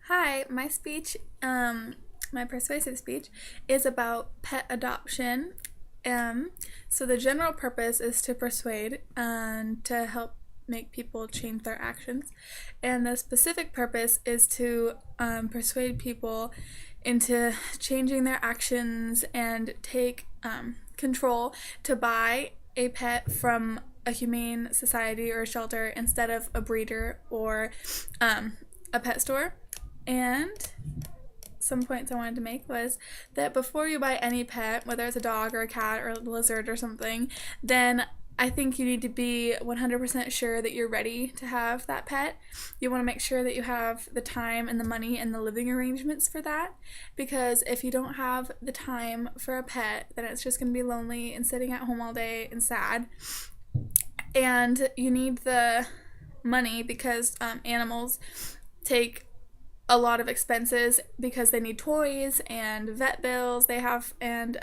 Hi, my persuasive speech is about pet adoption. So the general purpose is to persuade and to help make people change their actions, and the specific purpose is to persuade people into changing their actions and take control to buy a pet from a humane society or a shelter instead of a breeder or a pet store. And some points I wanted to make was that before you buy any pet, whether it's a dog or a cat or a lizard or something, then I think you need to be 100% sure that you're ready to have that pet. You want to make sure that you have the time and the money and the living arrangements for that, because if you don't have the time for a pet, then it's just going to be lonely and sitting at home all day and sad. And you need the money because animals take a lot of expenses because they need toys and vet bills and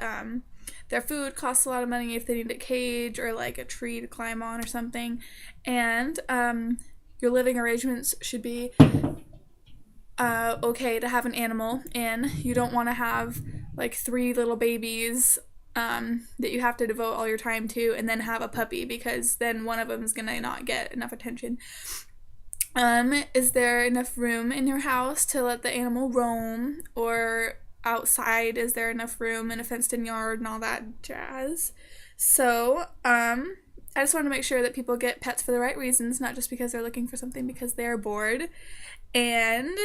their food costs a lot of money if they need a cage or like a tree to climb on or something. And your living arrangements should be okay to have an animal in. You don't want to have like 3 little babies that you have to devote all your time to and then have a puppy, because then one of them is gonna not get enough attention. Is there enough room in your house to let the animal roam, or outside, is there enough room in a fenced-in yard and all that jazz? So, I just want to make sure that people get pets for the right reasons, not just because they're looking for something because they're bored. And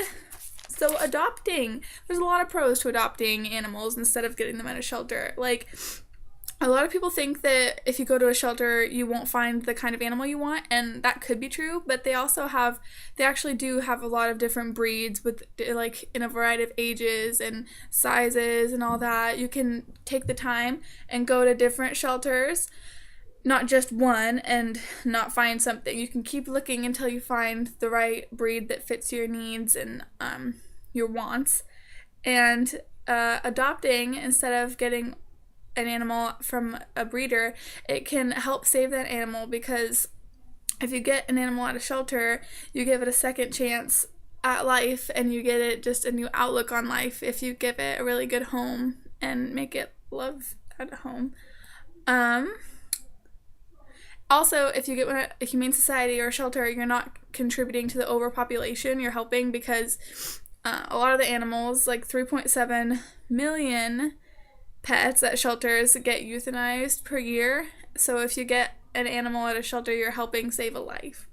so adopting, there's a lot of pros to adopting animals instead of getting them at a shelter. Like, a lot of people think that if you go to a shelter, you won't find the kind of animal you want, and that could be true, but they actually do have a lot of different breeds with, like, in a variety of ages and sizes and all that. You can take the time and go to different shelters, not just one, and not find something. You can keep looking until you find the right breed that fits your needs and your wants. And adopting, instead of getting an animal from a breeder, it can help save that animal, because if you get an animal at a shelter, you give it a second chance at life and you get it just a new outlook on life if you give it a really good home and make it love at home. Also, if you get a humane society or a shelter, you're not contributing to the overpopulation, you're helping, because a lot of the animals, like 3.7 million pets at shelters, get euthanized per year. So if you get an animal at a shelter, you're helping save a life.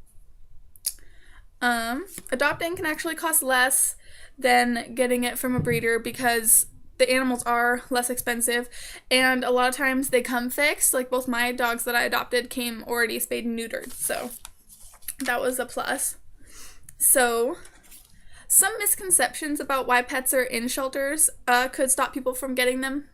Adopting can actually cost less than getting it from a breeder because the animals are less expensive, and a lot of times they come fixed. Like, both my dogs that I adopted came already spayed and neutered, so that was a plus. So some misconceptions about why pets are in shelters could stop people from getting them.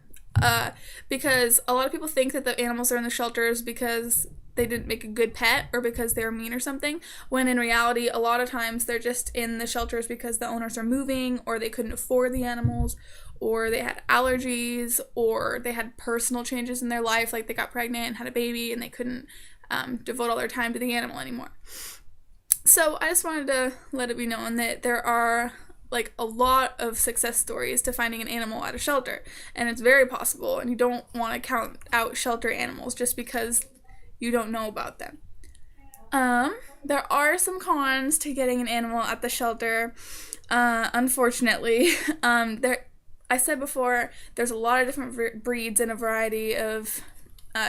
Because a lot of people think that the animals are in the shelters because they didn't make a good pet or because they're mean or something, when in reality, a lot of times they're just in the shelters because the owners are moving, or they couldn't afford the animals, or they had allergies, or they had personal changes in their life, like they got pregnant and had a baby and they couldn't devote all their time to the animal anymore. So I just wanted to let it be known that there are like a lot of success stories to finding an animal at a shelter, and it's very possible, and you don't want to count out shelter animals just because you don't know about them. There are some cons to getting an animal at the shelter, unfortunately. I said before, there's a lot of different breeds and a variety of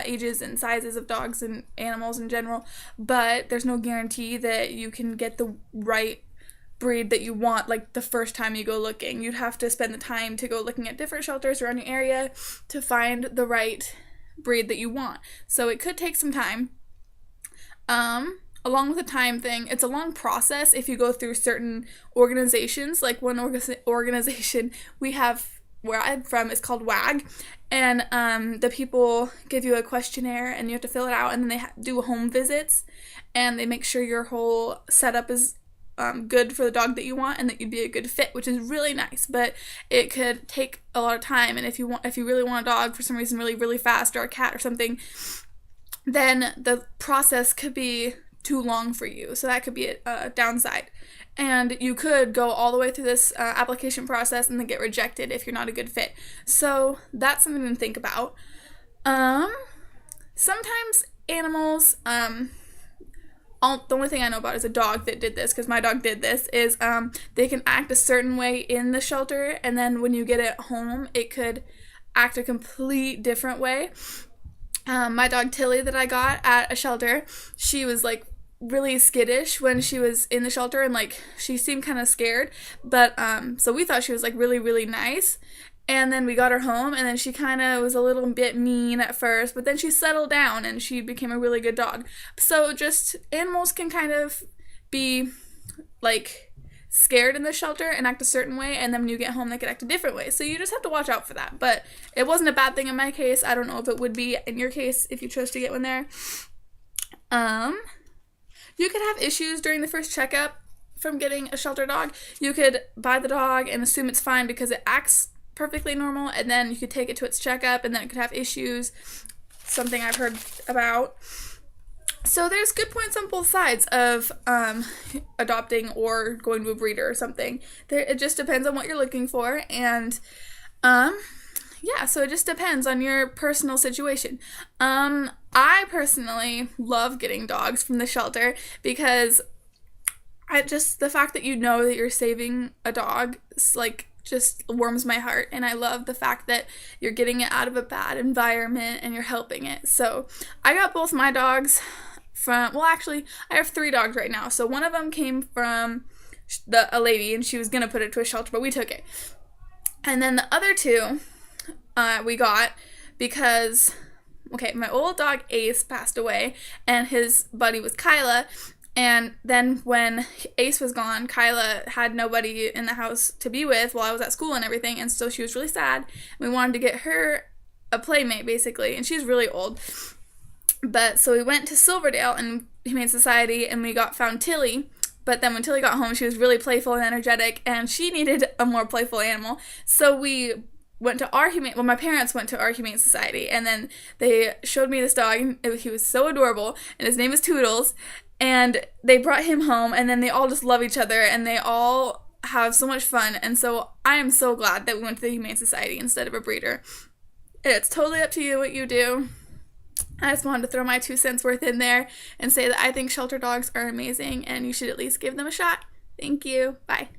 ages and sizes of dogs and animals in general, but there's no guarantee that you can get the right breed that you want, like, the first time you go looking. You'd have to spend the time to go looking at different shelters around your area to find the right breed that you want. So it could take some time. Along with the time thing, it's a long process if you go through certain organizations. Like, one organization we have where I'm from is called WAG, and the people give you a questionnaire and you have to fill it out, and then they do home visits, and they make sure your whole setup is good for the dog that you want and that you'd be a good fit, which is really nice, but it could take a lot of time. And if you really want a dog for some reason really fast, or a cat or something, then the process could be too long for you, so that could be a downside. And you could go all the way through this application process and then get rejected if you're not a good fit. So that's something to think about. Sometimes animals, the only thing I know about is a dog that did this, because my dog did this, is they can act a certain way in the shelter, and then when you get it home, it could act a complete different way. My dog Tilly that I got at a shelter, she was like really skittish when she was in the shelter, and like she seemed kind of scared, but so we thought she was like really, really nice. And then we got her home, and then she kind of was a little bit mean at first, but then she settled down and she became a really good dog. So just animals can kind of be like scared in the shelter and act a certain way, and then when you get home they could act a different way. So you just have to watch out for that. But it wasn't a bad thing in my case. I don't know if it would be in your case if you chose to get one there. You could have issues during the first checkup from getting a shelter dog. You could buy the dog and assume it's fine because it acts perfectly normal, and then you could take it to its checkup and then it could have issues, something I've heard about. So there's good points on both sides of adopting or going to a breeder or something. It just depends on what you're looking for, and yeah, so it just depends on your personal situation. I personally love getting dogs from the shelter because the fact that you know that you're saving a dog, like, just warms my heart, and I love the fact that you're getting it out of a bad environment and you're helping it. So I got both my dogs from, well, actually I have 3 dogs right now. So one of them came from a lady, and she was gonna put it to a shelter, but we took it. And then the other 2 we got because, okay, my old dog Ace passed away, and his buddy was Kyla. And then when Ace was gone, Kyla had nobody in the house to be with while I was at school and everything, and so she was really sad. We wanted to get her a playmate, basically, and she's really old. But so we went to Silverdale and Humane Society, and we found Tilly. But then when Tilly got home, she was really playful and energetic, and she needed a more playful animal. So we went to my parents went to our Humane Society, and then they showed me this dog, and he was so adorable, and his name is Toodles. And they brought him home, and then they all just love each other, and they all have so much fun. And so I am so glad that we went to the Humane Society instead of a breeder. It's totally up to you what you do. I just wanted to throw my 2 cents worth in there and say that I think shelter dogs are amazing, and you should at least give them a shot. Thank you. Bye.